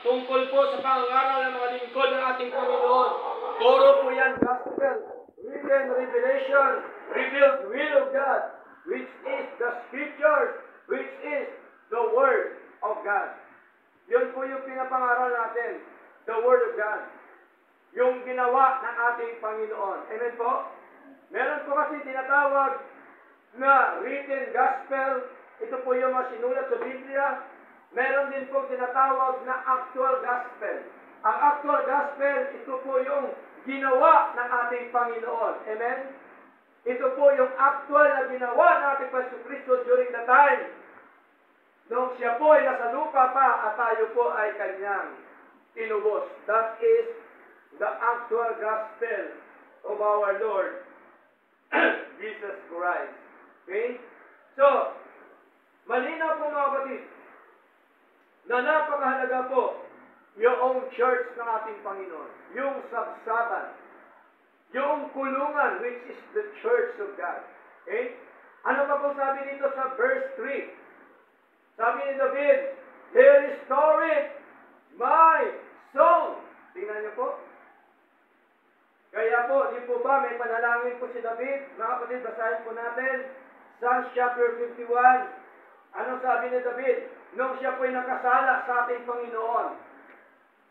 tungkol po sa pangangaral ng mga lingkod ng ating Panginoon. Puro po yan gospel, written revelation, revealed will of God, which is the scriptures, which is the word of God. Yun po yung pinapangaral natin, the word of God. Yung ginawa ng ating Panginoon. Amen po? Meron po kasi tinatawag na written gospel. Ito po yung mga sinulat sa Biblia. Meron din po tinatawag na actual gospel. Ang actual gospel, ito po yung ginawa ng ating Panginoon. Amen? Ito po yung actual na ginawa ng ating Panginoon during the time nung siya po ay nasa lupa pa at tayo po ay kanyang tinubos. That is the actual gospel of our Lord Jesus Christ. Okay? So, malinaw po mga kapatid na napakahalaga po yung church ng ating Panginoon, yung sabsaban, yung kulungan which is the church of God. Okay? Ano pa po sabi dito sa verse 3? Sabi ni David, He restored my soul. Tingnan niyo po. Kaya po, di po ba may panalangin po si David? Mga kapatid, basahin po natin. Psalms chapter 51. Ano sabi ni David? Nung siya po'y nakasala sa ating Panginoon.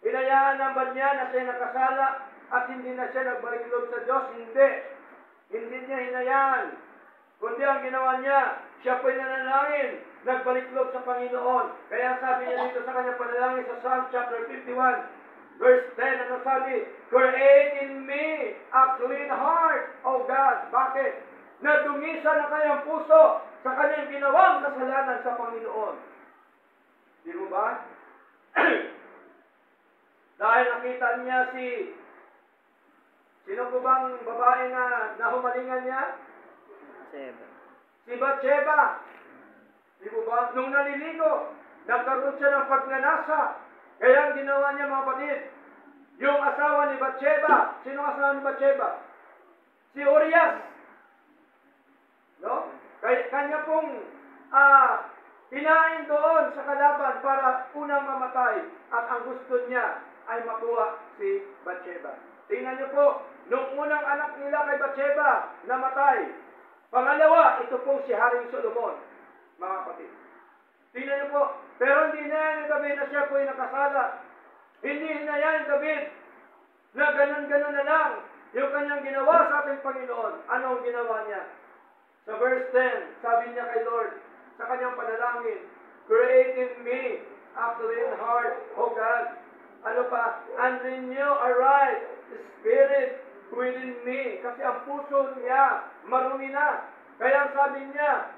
Hinayaan naman niya na siya nakasala at hindi na siya nagbalik loob sa Diyos. Hindi. Hindi niya hinayaan. Kundi ang ginawa niya, siya po'y nanalangin, nagbalik loob sa Panginoon. Kaya sabi niya dito sa kanyang panalangin sa Psalm chapter 51, verse 10, ano sabi? Create in me a clean heart, O God. Bakit? Nadungisan ang kanyang puso sa kanyang ginawang kasalanan sa Panginoon. Di mo ba? Dahil nakita niya sino po bang babae na nahumalingan niya? Si Bathsheba. Di mo ba? Nung naliligo, nagkaroon siya ng pagnanasa. Kaya ang ginawa niya mga kapatid, yung asawa ni Bathsheba. Sino ang asawa ni Bathsheba? Si Urias. No? Kanya pong pinain doon sa kalaban para unang mamatay at ang gusto niya ay makuha si Bathsheba. Tingnan niyo po, nung unang anak nila kay Bathsheba namatay. Pangalawa, ito po si Haring Solomon, mga kapatid. Tingnan niyo po, pero hindi na yan ni David na siya po ay nakasala. Hindi na yan ni David na ganun-ganun na lang yung kanyang ginawa sa ating Panginoon. Ano ang ginawa niya? Sa verse 10, sabi niya kay Lord, sa kanyang panalangin, create in me a clean heart, O God. Ano pa? And renew a right spirit within me. Kasi ang puso niya, marumi na. Kaya sabi niya,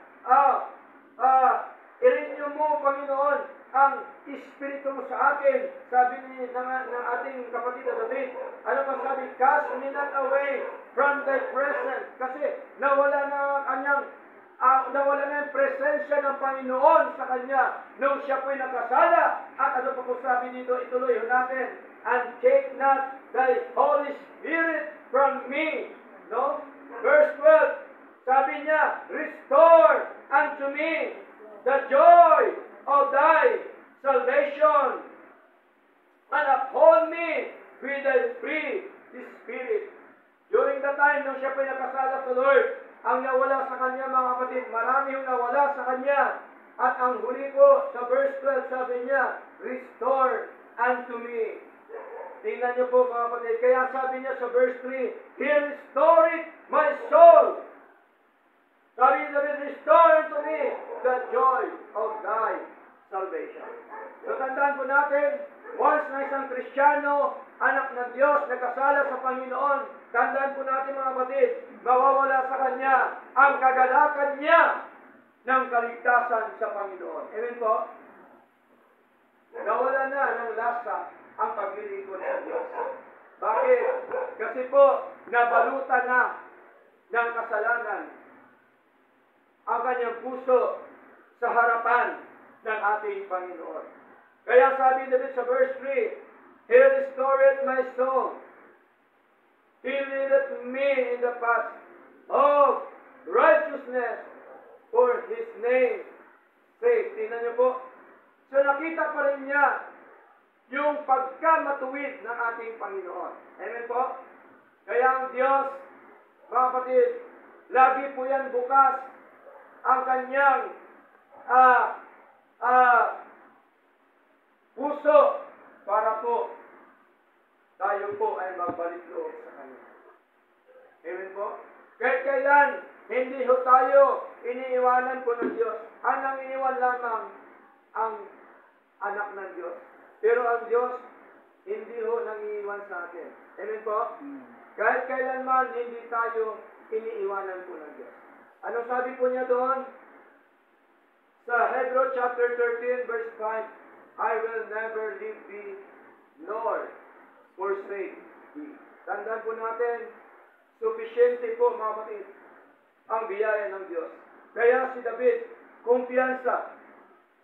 i-renew mo, Panginoon, ang espiritu mo sa akin. Sabi ng ating kapatid na David, ano pa sabi? Cast me not away from thy presence. Kasi nawala na yung presensya ng Panginoon sa kanya nung siya po'y nakasala. At ano pa po sabi dito, ituloy natin, and take not thy Holy Spirit from me. No? Verse 12, sabi niya, restore unto me the joy of thy salvation, and uphold me with thy free spirit. During the time nung siya po'y nakasala sa Lord, ang nawala sa kanya, mga kapatid, marami yung nawala sa kanya. At ang huli po, sa verse 12, sabi niya, restore unto me. Tingnan niyo po, mga kapatid. Kaya sabi niya sa verse 3, He restored my soul. Sabi niya, restore unto me the joy of thy salvation. So, tandaan po natin, once na isang Kristiyano, anak ng Diyos, nagkasala sa Panginoon, tandaan po natin, mga kapatid, mawawala sa Kanya ang kagalakan niya ng kaligtasan sa Panginoon. Amen po? Nawala na ng lasa ang paglilingkod sa Diyos. Bakit? Kasi po, nabalutan na ng kasalanan ang kanyang puso sa harapan ng ating Panginoon. Kaya sabi David sa verse 3, He restored my soul. He leadeth me in the path of righteousness for His name's sake. Tingnan niyo po. So nakita pa rin niya yung pagkamatuwid ng ating Panginoon. Amen po? Kaya ang Diyos, mga kapatid, lagi po yan bukas ang kanyang puso para po tayo po ay magbalik loob sa Kanya. Amen po? Kahit kailan, hindi ho tayo iniiwanan po ng Diyos. Ang iniwan lamang ang anak ng Diyos. Pero ang Diyos, hindi ho nangiiwan sa atin. Amen po? Kahit kailanman, hindi tayo iniiwanan po ng Diyos. Anong sabi po niya doon? Sa Hebrew chapter 13 verse 5, I will never leave thee nor forsake thee. Tandaan po natin, sufficiente po mga kapatid ang biyaya ng Diyos. Kaya si David, kumpiyansa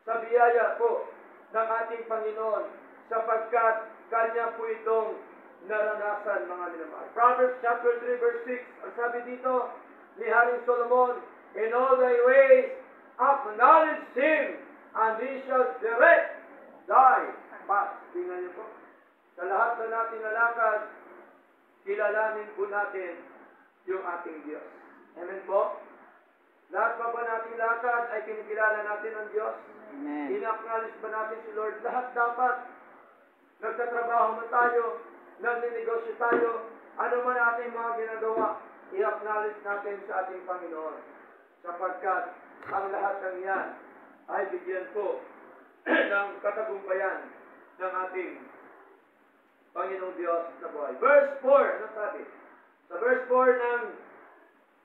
sa biyaya po ng ating Panginoon sapagkat kanya po itong naranasan mga minamahal. Proverbs chapter 3 verse 6, ang sabi dito ni Haring Solomon, in all thy ways acknowledge Him and He shall direct thy path. Tingnan niyo po. Sa lahat na natin nalakad, kilalanin po natin yung ating Diyos. Amen po? Lahat pa ba nating lakad ay kinikilala natin ang Diyos? Amen. Ina-acknowledge ba natin si Lord? Lahat dapat. Nagtatrabaho man tayo, nagninegosyo tayo, ano man ating mga ginagawa, i-acknowledge natin sa ating Panginoon. Sapagkat ang lahat ng yan ay bigyan po ng katagumpayan ng ating Panginoong Diyos na buhay. Verse 4, ano sabi? Sa verse 4 ng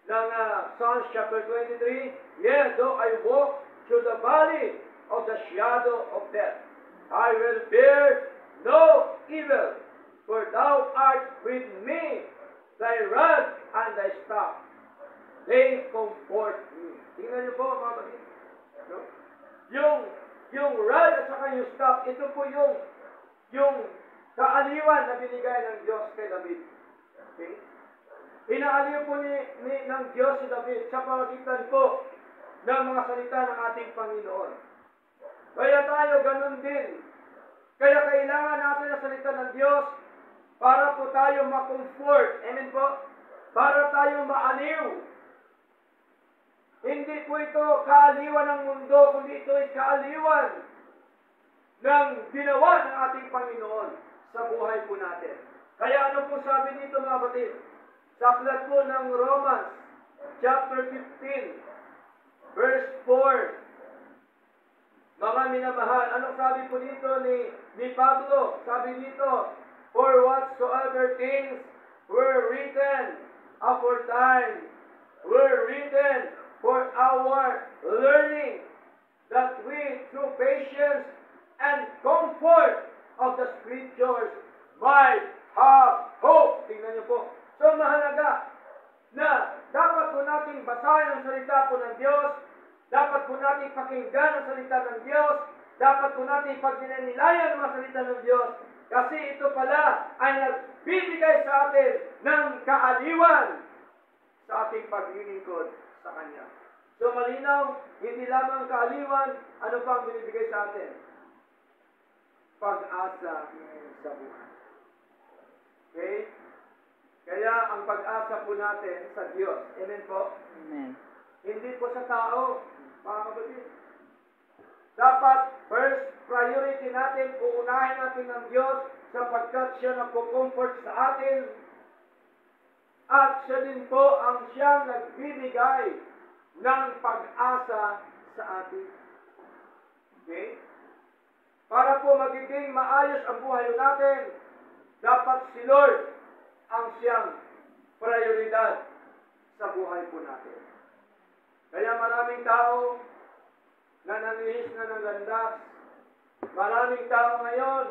Psalms chapter 23, Yea, though I walk through the valley of the shadow of death, I will fear no evil, for thou art with me, thy rod and thy staff, they comfort me. Tingnan niyo po, mga kapatid. No? Yung rod at saka yung staff, ito po yung kaaliwan na binigay ng Diyos kay David. Okay? Inaaliw po ng Diyos si David sa pamagitan po ng mga salita ng ating Panginoon. Kaya tayo ganun din. Kaya kailangan natin ang salita ng Diyos para po tayo ma-comfort. Amen po? Para tayo maaliw. Hindi po ito kaaliwan ng mundo, kundi ito ay kaaliwan ng ginawa ng ating Panginoon sa buhay po natin. Kaya ano po sabi dito mga kapatid? Sa aklat po ng Romans, chapter 15, verse 4. Mga minamahal, anong sabi po dito ni Pablo? Sabi dito, for whatsoever things were written aforetime, were written for our learning, that we through patience and comfort of the Scriptures might have hope. Tingnan niyo po. So mahalaga na dapat po nating basahin ang salita po ng Diyos, dapat po nating pakinggan ang salita ng Diyos, dapat po nating pagdinanilayan ang mga salita ng Diyos, kasi ito pala ay nagbibigay sa atin ng kaaliwan sa ating paglilingkod sa Kanya. So malinaw, hindi lamang kaaliwan, ano pa ang binibigay sa atin? Pag-asa sa buhay. Okay? Kaya ang pag-asa po natin sa Diyos. Amen po? Amen. Hindi po sa tao, mga kapatid. Dapat, first priority natin, uunahin natin ng Diyos sapagkat siya nagpo-comfort sa atin. At siya din po ang siyang nagbibigay ng pag-asa sa atin. Okay? Para po magiging maayos ang buhay natin, dapat si Lord ang siyang prioridad sa buhay po natin. Kaya maraming tao na nanlihis na ng landas, maraming tao ngayon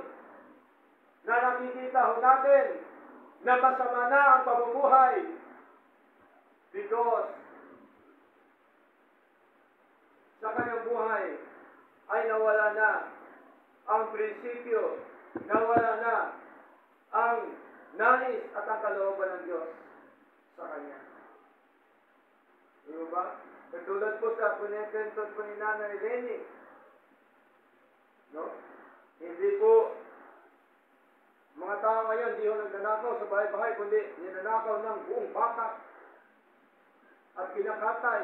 na nakikita ho natin na masama na ang pamumuhay because sa kanyang buhay ay nawala na ang prinsipyo, nawala na ang nais at ang kalooban ng Diyos sa Kanya. Diba ba? Katulad po sa punikentot po ni Nanay Lenny. No? Hindi po hindi ho nagnanakaw sa bahay-bahay, kundi ninanakaw ng buong baka at kinakatay.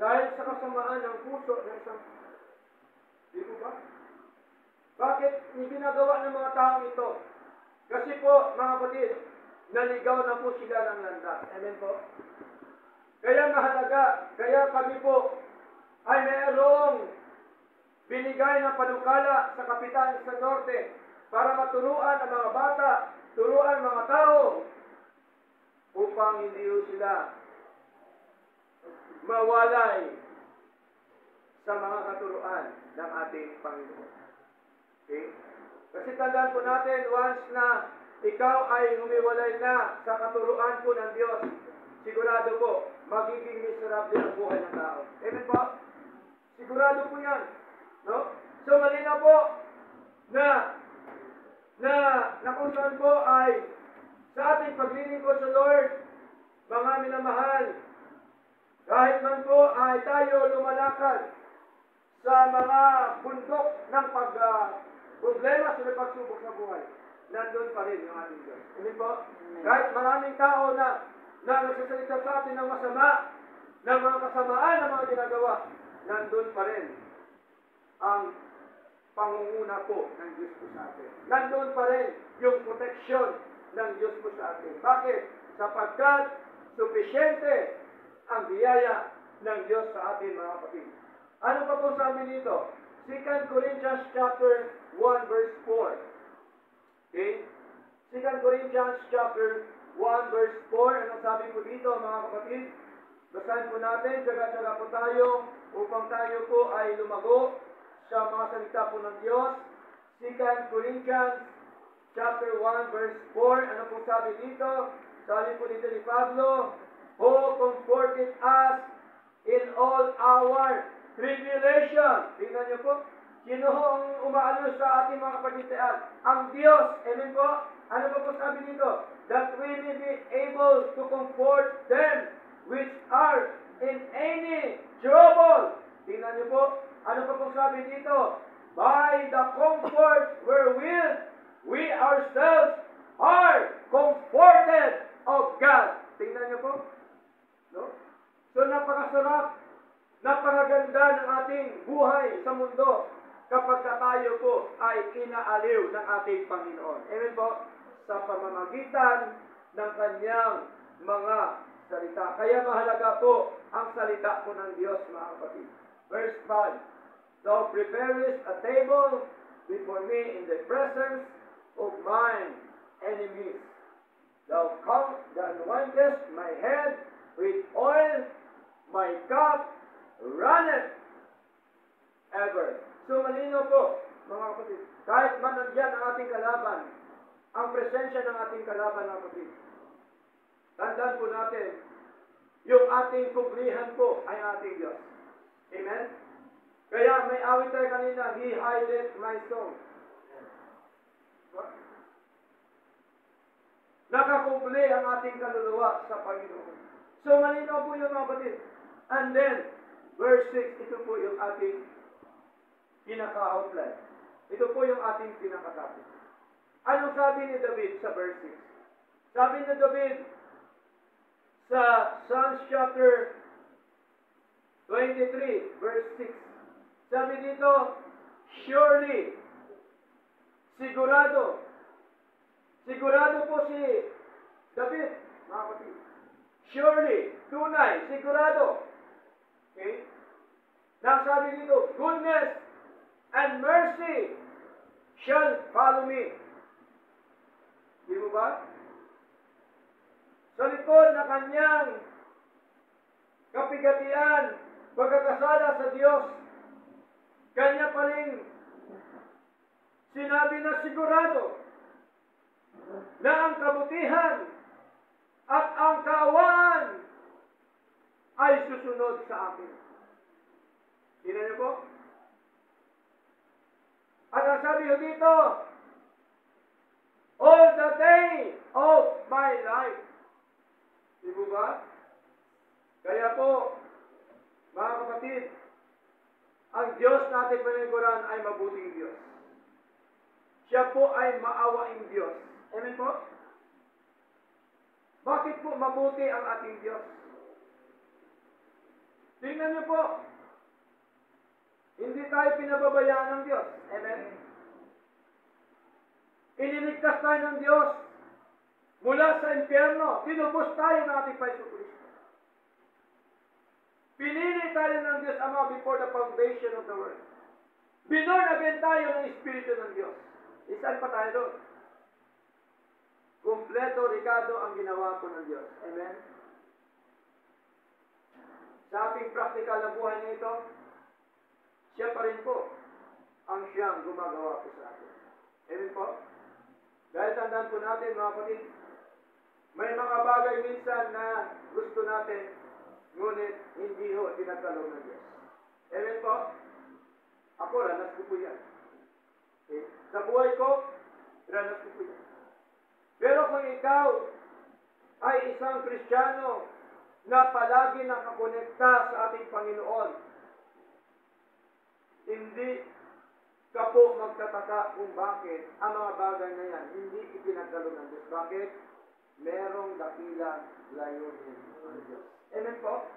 Dahil sa kasamaan ng puso ng isang... Di po ba? Bakit ginagawa ng mga taong ito? Kasi po, mga kapatid, naligaw na po sila ng landas. Amen po? Kaya mahalaga, kaya kami po ay mayroong binigay ng panukala sa kapitan sa norte para maturuan ang mga bata, turuan mga tao upang hindi sila mawalay sa mga katuruan ng ating Panginoon. Okay? Kasi tandaan po natin, once na ikaw ay humiwalay na sa katuruan po ng Diyos, sigurado po, magiging miserable ang buhay ng tao. Amen po? Sigurado po yan. No? So, malinaw po na kung saan po ay sa ating paglilingkod sa Lord, mga minamahal, kahit man po ay tayo lumalakad sa mga bundok ng problema sa pagsubok sa buhay, nandun pa rin yung ating Diyos. Amen po? Kahit maraming tao na nagsasalita sa atin ng masama, ng mga kasamaan ng mga ginagawa, nandun pa rin ang pangunguna po ng Diyos po sa atin. Nandun pa rin yung proteksyon ng Diyos po sa atin. Bakit? Sapagkat sufisyente ang biyaya ng Diyos sa atin, mga kapatid. Ano pa po sabi dito? 2 Corinthians chapter 1 verse 4. Okay? 2 Corinthians chapter 1 verse 4. Ano sabi po dito, mga kapatid? Basahin po natin, tsaga-tsaga po tayo upang tayo po ay lumago sa mga salita po ng Diyos. 2 Corinthians chapter 1 verse 4. Ano po sabi dito? Sabi po dito ni Pablo, who comforted us in all our tribulation. Tingnan niyo po, sino ho ang umaalo sa ating mga kapagitian? Ang Diyos. Amen po? Ano po sabi dito? That we may be able to comfort them which are in any trouble. Tingnan niyo po, ano po sabi dito? By the comfort wherewith we ourselves are comforted of God. Tingnan niyo po. No? So napakasarap, napakaganda ng ating buhay sa mundo kapag tayo po ay inaaliw ng ating Panginoon. Amen po? Sa pamamagitan ng kanyang mga salita. Kaya mahalaga po ang salita po ng Diyos, mga kapatid. Verse 5, Thou preparest a table before me in the presence of mine enemies. Thou anointest my head with oil, my cup runneth ever. So malino po, mga kapatid, kahit man nandiyan ang ating kalaban, ang presensya ng ating kalaban, mga kapatid, tandaan po natin, yung ating kubrihan po ay ating Diyos. Amen? Kaya may awit tayo kanina, He hideth my soul. Nakakubli ang ating kaluluwa sa Panginoon. So malinaw po yung mga kapatid. And then, verse 6, ito po yung ating pinaka-outline. Ito po yung ating pinaka-topic. Anong sabi ni David sa verse 6? Sabi ni David sa Psalms chapter 23, verse 6. Sabi dito, surely, sigurado po si David, mga kapatid. Surely, tunay, sigurado. Okay? Nasabi dito, goodness and mercy shall follow me. Di mo ba? Sa likod na kanyang kapigatian, pagkakasala sa Diyos, kanya pa rin sinabi na sigurado na ang kabutihan at ang kaawaan ay susunod sa akin. Tingnan niyo po? At ang sabi ko dito, all the day of my life. Di ba? Kaya po, mga kapatid, ang Diyos natin paniguran ay mabuting Diyos. siya po ay maawaing Diyos. Amen po? Bakit po mabuti ang ating Diyos? Tingnan niyo po, hindi tayo pinababayaan ng Diyos. Amen? Iniligtas tayo ng Diyos mula sa impyerno. Tinubos tayo ng ating Paiso Kristo. Pinili tayo ng Diyos Ama before the foundation of the world. Binorn again tayo ng Espiritu ng Diyos. Isaan pa tayo doon. Kompleto, Ricardo, ang ginawa po ng Diyos. Amen? Sa ating practical na buhay na ito, siya pa rin po ang siyang gumagawa po sa atin. Amen po? Dahil tandaan po natin, mga kapatid, may mga bagay minsan na gusto natin, ngunit hindi ho tinagkaloob ng Diyos. Amen po? Ako, ranas ko po yan. Okay? Sa buhay ko, ranas ko po yan. Pero kung ikaw ay isang Kristiyano na palagi nakakonekta sa ating Panginoon, hindi ka po magtataka kung bakit ang mga bagay na yan hindi ipinagkaloob ng Diyos. Bakit? Merong dakilang layunin ang Diyos. Amen po?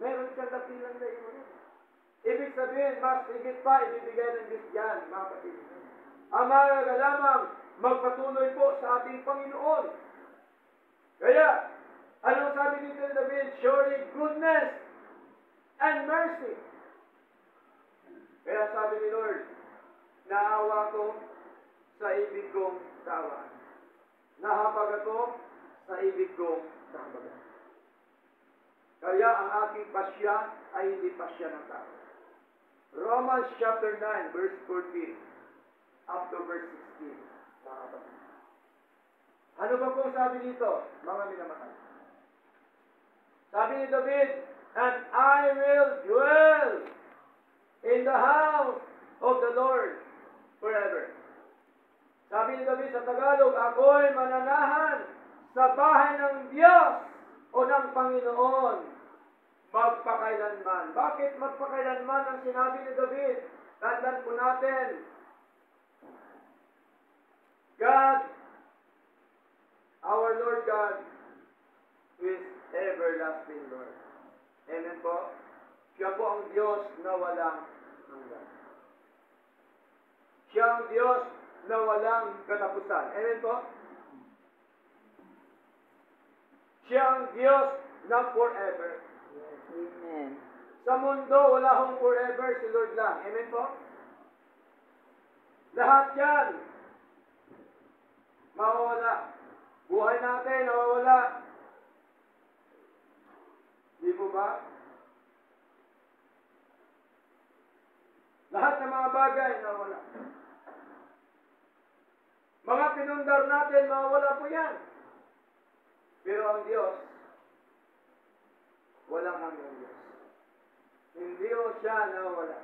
Meron siyang dakilang layunin. Ibig sabihin, mas higit pa ibibigay ng Diyos yan, mga kapatid. Ang mahalaga lamang magpatuloy po sa ating Panginoon. Kaya, anong sabi dito ni David? Surely goodness and mercy. Kaya sabi ni Lord, naawa ko sa ibig kong tawa. Nahapag ako sa ibig kong tawagan. Kaya ang aking pasya ay hindi pasya ng tao. Romans chapter 9, verse 14 up to verse 16. Ano ba pong sabi dito, mga minamahal? Sabi ni David, and I will dwell in the house of the Lord forever. Sabi ni David sa Tagalog, ako'y mananahan sa bahay ng Diyos o ng Panginoon magpakailanman. Bakit magpakailanman ang sinabi ni David? Tandaan po natin, God, our Lord God, is everlasting Lord. Amen po? Siya po ang Diyos na walang hanggan. Siya ang Diyos na walang katapusan. Amen po? Siya ang Diyos na forever. Amen. Sa mundo, wala hong forever, si Lord lang. Amen po? Lahat yan, mawawala. Buhay natin, nawawala. Di po ba? Lahat ng mga bagay, nawawala. Mga pinundar natin, mawawala po yan. Pero ang Diyos, walang hanggang Diyos. Hindi o siya nawawala.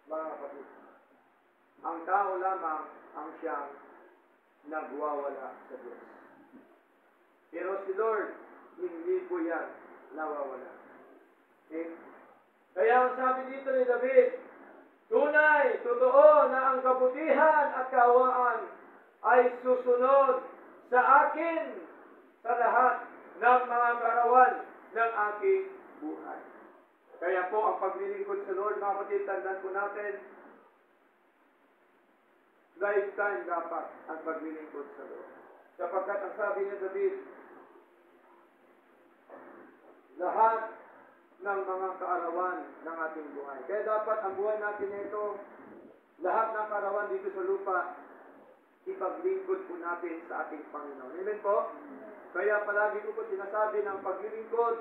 Mga kapatid. Ang tao lamang ang siyang nagwawala sa Diyos. Pero si Lord, hindi po yan nawawala. Okay? Kaya ang sabi dito ni David, tunay, totoo na ang kabutihan at kaawaan ay susunod sa akin sa lahat ng mga karawan ng aking buhay. Kaya po ang paglilingkod sa Lord, mga kapatid, tandaan po natin, lifetime dapat ang paglilingkod sa Lord. Sapagkat ang sabi ni David, lahat ng mga kaarawan ng ating buhay. Kaya dapat ang buhay natin ito, lahat ng kaarawan dito sa lupa, ipaglingkod po natin sa ating Panginoon. Amen po? Kaya palagi ko po sinasabi ng paglilingkod,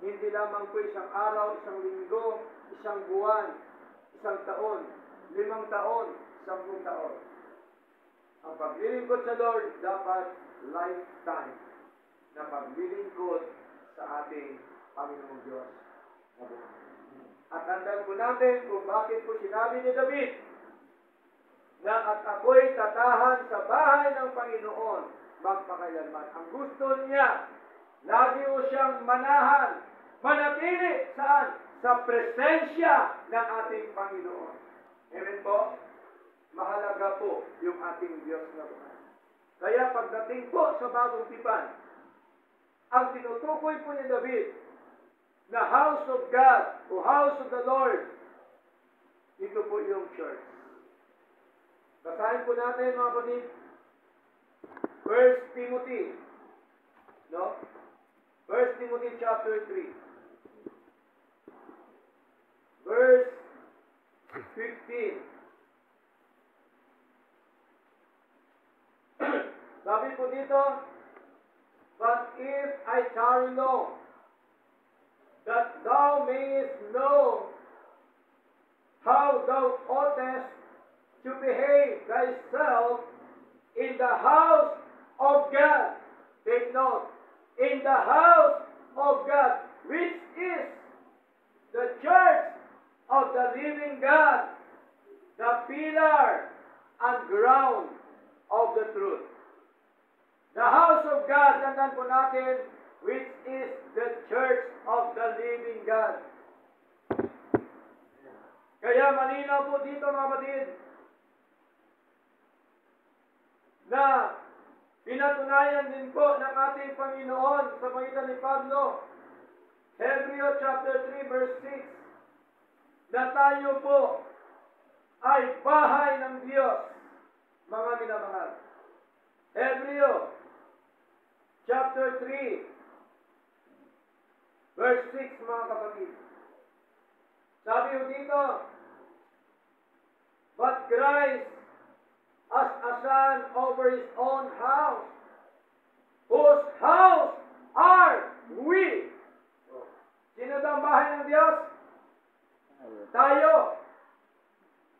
hindi lamang po isang araw, isang linggo, isang buwan, isang taon, 5 taon, 10 taon. Ang paglilingkod sa Lord dapat lifetime na paglilingkod sa ating Panginoong Diyos. At tandaan po natin kung bakit po sinabi ni David na at ako'y tatahan sa bahay ng Panginoon magpakailanman. Ang gusto niya, lagi mo siyang manahan, manatili saan? Sa presensya ng ating Panginoon. Amen po? mahalaga po yung ating Diyos na buhay. Kaya pagdating po sa bagong tipan, ang tinutukoy po ni David na house of God o house of the Lord, ito po yung church. Basahin po natin mga kapatid, 1 Timothy, no? 1 Timothy chapter 3, verse 15. Sabi po dito, but if I tarry long, that thou mayest know how thou oughtest to behave thyself in the house of God. Take note, in the house of God, which is the church of the living God, the pillar and ground of the truth. The house of God, tandaan po natin, which is the church of the living God. Kaya malinaw po dito mga kapatid, na pinatunayan din po ng ating Panginoon sa pagitan ni Pablo, Hebreo chapter 3 verse 6, na tayo po ay bahay ng Diyos, mga minamahal. Hebreo chapter 3 verse 6, mga kapatid. Sabi ko dito, but Christ as a son over his own house, whose house are we. Sino daw ang bahay ng Diyos? Tayo.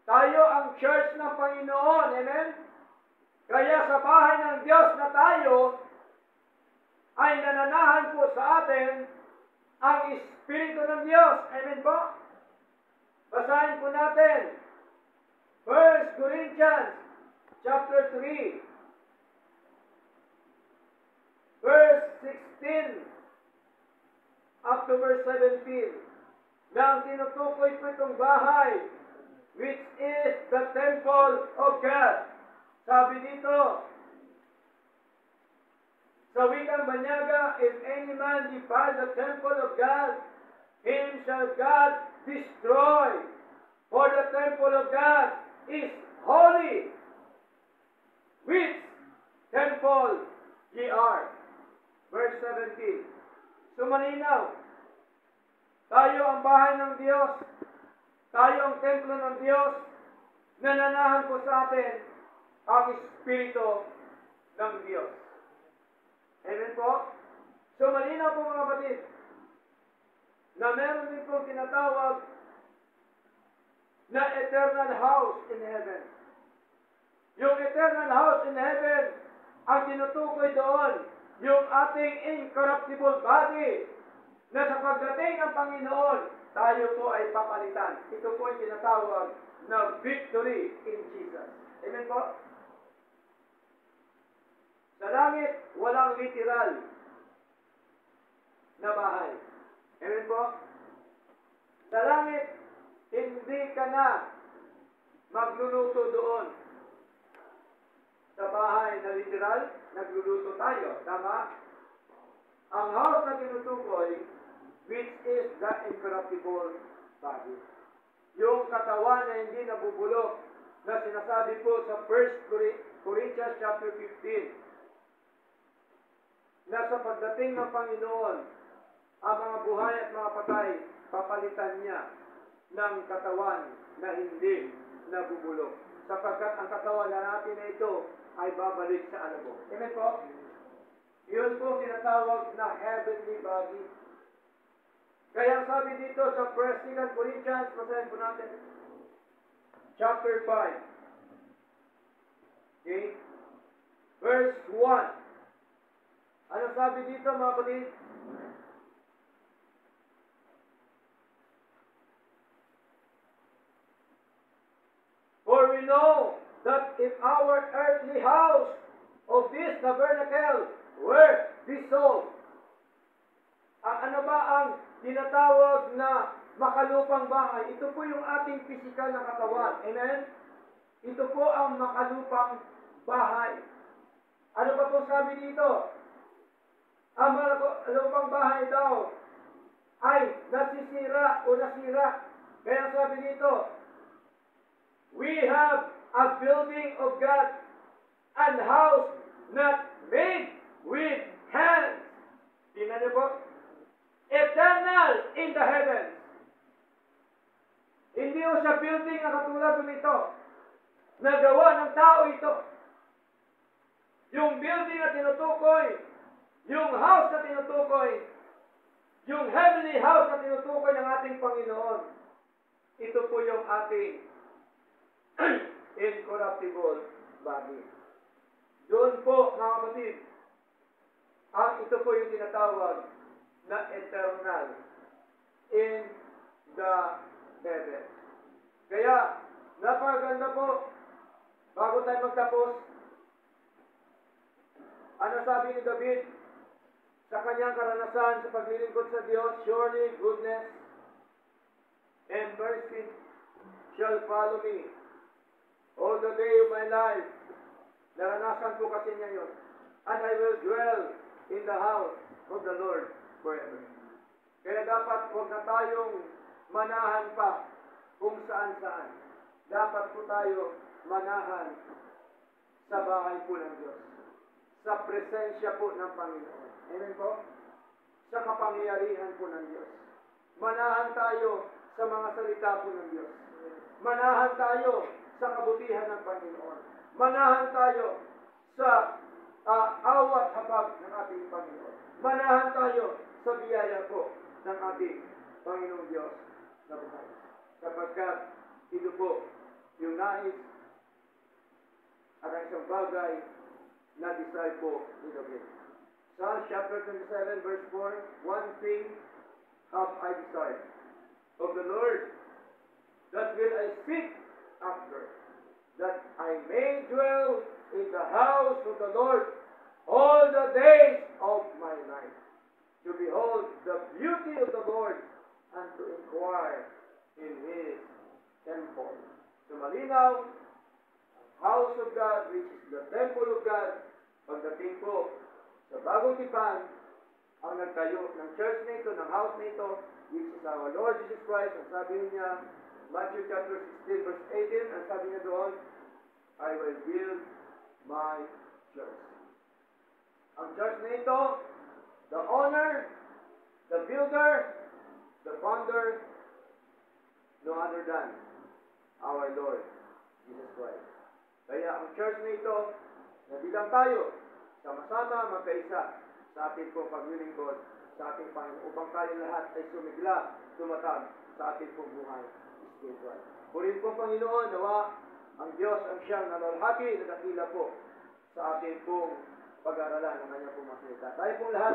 Tayo ang church ng Panginoon. Amen? Kaya sa bahay ng Diyos na tayo, ay nananahan po sa atin ang Espiritu ng Diyos. Amen po? Basahin po natin 1 Corinthians chapter 3 verse 16 up to verse 17, na ang tinutukoy po itong bahay, which is the temple of God. Sabi dito sa wikang banyaga, if any man defile the temple of God, him shall God destroy. For the temple of God is holy, which temple ye are. Verse 17. So malinaw, tayo ang bahay ng Diyos, tayo ang templo ng Diyos, nananahan po sa atin ang Espiritu ng Diyos. Amen po? So malinaw po mga kapatid, na meron din po tinatawag na eternal house in heaven. Yung eternal house in heaven, ang tinutukoy doon, yung ating incorruptible body, na sa pagdating ng Panginoon, tayo po ay papalitan. Ito po ay tinatawag na victory in Jesus. Amen po? Sa langit, walang literal na bahay. Amen po? Sa langit, hindi ka na magluluto doon. Sa bahay na literal, nagluluto tayo. Tama? Ang house na tinutukoy, which is the incorruptible body. Yung katawan na hindi nabubulok, na sinasabi po sa 1 Corinthians chapter 15, na sa pagdating ng Panginoon, ang mga buhay at mga patay, papalitan niya ng katawan na hindi nabubulok. Sapagkat ang katawan na natin na ito ay babalik sa alabo. Amen po? Yun po tinatawag na heavenly body. Kaya sabi dito sa 1 Corinthians, basahin po natin, chapter 5. Okay? Verse 1. Ano sabi dito mga kapatid? For we know that if our earthly house of this tabernacle were dissolved, ano ba ang tinatawag na makalupang bahay? Ito po yung ating physical na katawan. Amen? Ito po ang makalupang bahay. Ano pa po sabi dito? Ang makalupang bahay daw ay nasisira o nasira. Kaya sabi dito, we have a building of God, and house not made with hands. Tingnan niyo po. Eternal in the heavens. Hindi mo siya building na katulad nito. Nagawa ng tao ito. Yung building na tinutukoy, yung house na tinutukoy, yung heavenly house na tinutukoy ng ating Panginoon, ito po yung ating incorruptible body. Doon po, mga kapatid, ito po yung tinatawag na eternal in the heavens. Kaya, napakaganda po, bago tayo magtapos, ano sabi ni David sa kanyang karanasan sa paglilingkod sa Diyos? Surely goodness and mercy shall follow me all the day of my life. Naranasan ko kasi niya yun. And I will dwell in the house of the Lord forever. Kaya dapat huwag na tayong manahan pa kung saan-saan. Dapat po tayo manahan sa bahay po ng Diyos. Sa presensya po ng Panginoon. Amen po? Sa kapangyarihan po ng Diyos. Manahan tayo sa mga salita po ng Diyos. Manahan tayo sa kabutihan ng Panginoon. Manahan tayo sa awat habag ng ating Panginoon. Manahan tayo sa biyaya po ng ating Panginoong Diyos na buhay. Sapagkat ito po yung nais at ang isang bagay na desire po ni David. Psalm chapter 27 verse 4, one thing have I desired of the Lord, that will I seek after, that I may dwell in the house of the Lord all the days of my life, to behold the beauty of the Lord and to inquire in His temple. So malinaw, house of God, which is the temple of God, pagdating po sa bagong tipan, ang nagtayo ng church na ito, ng house na ito, which is our Lord Jesus Christ. Ang sabi niya, Matthew chapter 16 verse 18, ang sabi niya doon, I will build my church. Ang church na ito, the owner, the builder, the founder, no other than our Lord Jesus Christ. Kaya ang church na ito, nabilang tayo, sama-sama magkaisa sa ating pong paglilingkod sa ating Panginoon, upang tayo lahat ay sumigla, tumatag sa ating pong buhay spiritual. Purihin po Panginoon, nawa ang Diyos ang siyang nalalhati na dakila po sa ating pong pag-aaralan ng kanyang pong mga salita. Tayo pong lahat